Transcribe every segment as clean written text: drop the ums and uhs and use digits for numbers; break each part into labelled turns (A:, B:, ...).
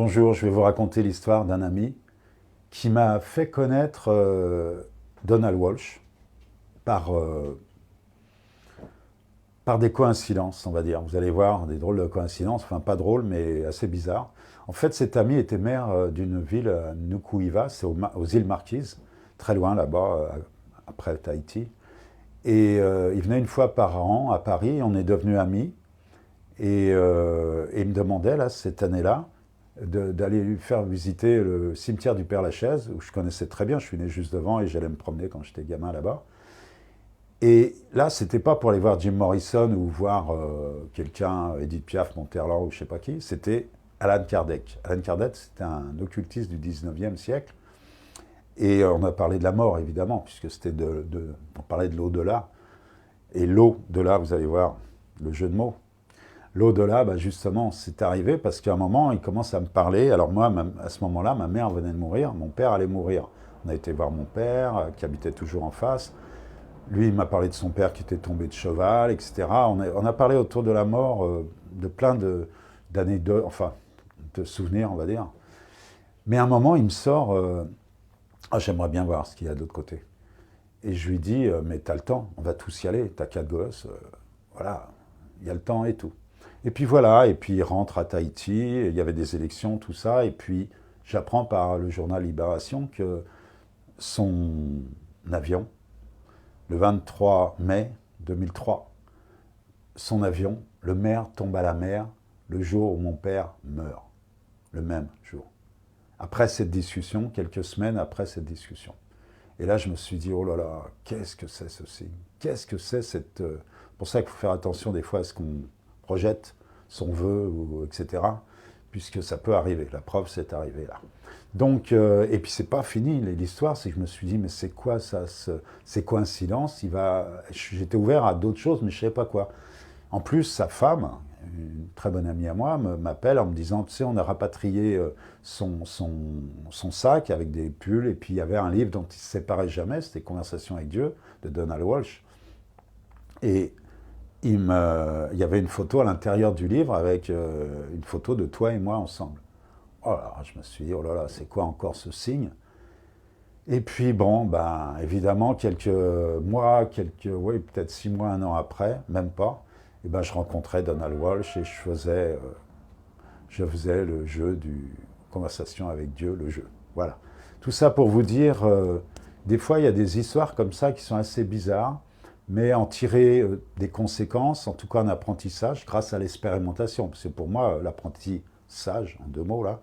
A: Bonjour, je vais vous raconter l'histoire d'un ami qui m'a fait connaître Donald Walsh par, par des coïncidences, on va dire. Vous allez voir, des drôles de coïncidences, enfin pas drôles, mais assez bizarres. En fait, cet ami était maire d'une ville à Nuku'iva, c'est aux îles Marquises, très loin là-bas, après Tahiti. Et il venait une fois par an à Paris, on est devenus amis. Et il me demandait, là, cette année-là, d'aller lui faire visiter le cimetière du Père-Lachaise, où je connaissais très bien, je suis né juste devant et j'allais me promener quand j'étais gamin là-bas. Et là, c'était pas pour aller voir Jim Morrison ou voir quelqu'un, Edith Piaf, Monterland ou je sais pas qui, c'était Allan Kardec. Allan Kardec, c'était un occultiste du 19e siècle. Et on a parlé de la mort, évidemment, puisque c'était on parlait de l'au-delà. Et l'au-delà, vous allez voir, le jeu de mots. L'au-delà, bah justement, c'est arrivé parce qu'à un moment, il commence à me parler. Alors moi, à ce moment-là, ma mère venait de mourir, mon père allait mourir. On a été voir mon père, qui habitait toujours en face. Lui, il m'a parlé de son père qui était tombé de cheval, etc. On a parlé autour de la mort de plein d'anecdotes, enfin, de souvenirs, on va dire. Mais à un moment, il me sort ah, j'aimerais bien voir ce qu'il y a de l'autre côté. Et je lui dis mais t'as le temps, on va tous y aller, t'as 4 gosses, voilà, il y a le temps et tout. Et puis voilà, et puis il rentre à Tahiti, il y avait des élections, tout ça, et puis j'apprends par le journal Libération que son avion, le 23 mai 2003, son avion, le maire tombe à la mer le jour où mon père meurt, le même jour. Après cette discussion, quelques semaines après cette discussion. Et là, je me suis dit, oh là là, qu'est-ce que c'est ce signe? Qu'est-ce que c'est cette... C'est pour ça qu'il faut faire attention des fois à ce qu'on projette son vœu, etc. Puisque ça peut arriver. La preuve, c'est arrivé là. Donc, et puis c'est pas fini. L'histoire, c'est que je me suis dit, mais c'est quoi ça, ces coïncidences? J'étais ouvert à d'autres choses, mais je savais pas quoi. En plus, sa femme, une très bonne amie à moi, m'appelle en me disant, tu sais, on a rapatrié son sac avec des pulls, et puis il y avait un livre dont il ne se séparait jamais, c'était Conversation avec Dieu, de Donald Walsh. Et il y avait une photo à l'intérieur du livre avec une photo de toi et moi ensemble. Oh là, je me suis dit, oh là là, c'est quoi encore ce signe? Et puis bon, ben, évidemment, quelques mois, oui, peut-être 6 mois, 1 an après, même pas, et ben, je rencontrais Donald Walsh et je faisais le jeu du Conversation avec Dieu, le jeu. Voilà. Tout ça pour vous dire, des fois, il y a des histoires comme ça qui sont assez bizarres, mais en tirer des conséquences, en tout cas un apprentissage, grâce à l'expérimentation. Parce que pour moi, l'apprentissage, en 2 mots là,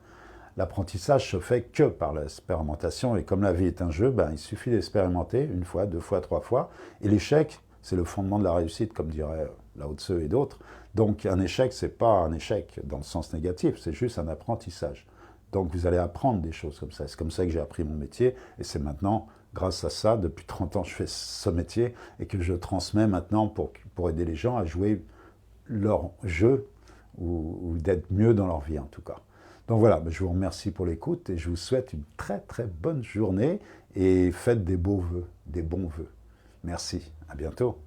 A: l'apprentissage se fait que par l'expérimentation. Et comme la vie est un jeu, ben, il suffit d'expérimenter 1 fois, 2 fois, 3 fois. Et l'échec, c'est le fondement de la réussite, comme dirait Lao Tzu et d'autres. Donc un échec, c'est pas un échec dans le sens négatif, c'est juste un apprentissage. Donc vous allez apprendre des choses comme ça. C'est comme ça que j'ai appris mon métier. Et c'est maintenant, grâce à ça, depuis 30 ans, je fais ce métier et que je transmets maintenant pour aider les gens à jouer leur jeu ou d'être mieux dans leur vie en tout cas. Donc voilà, je vous remercie pour l'écoute et je vous souhaite une très très bonne journée et faites des beaux vœux, des bons vœux. Merci, à bientôt.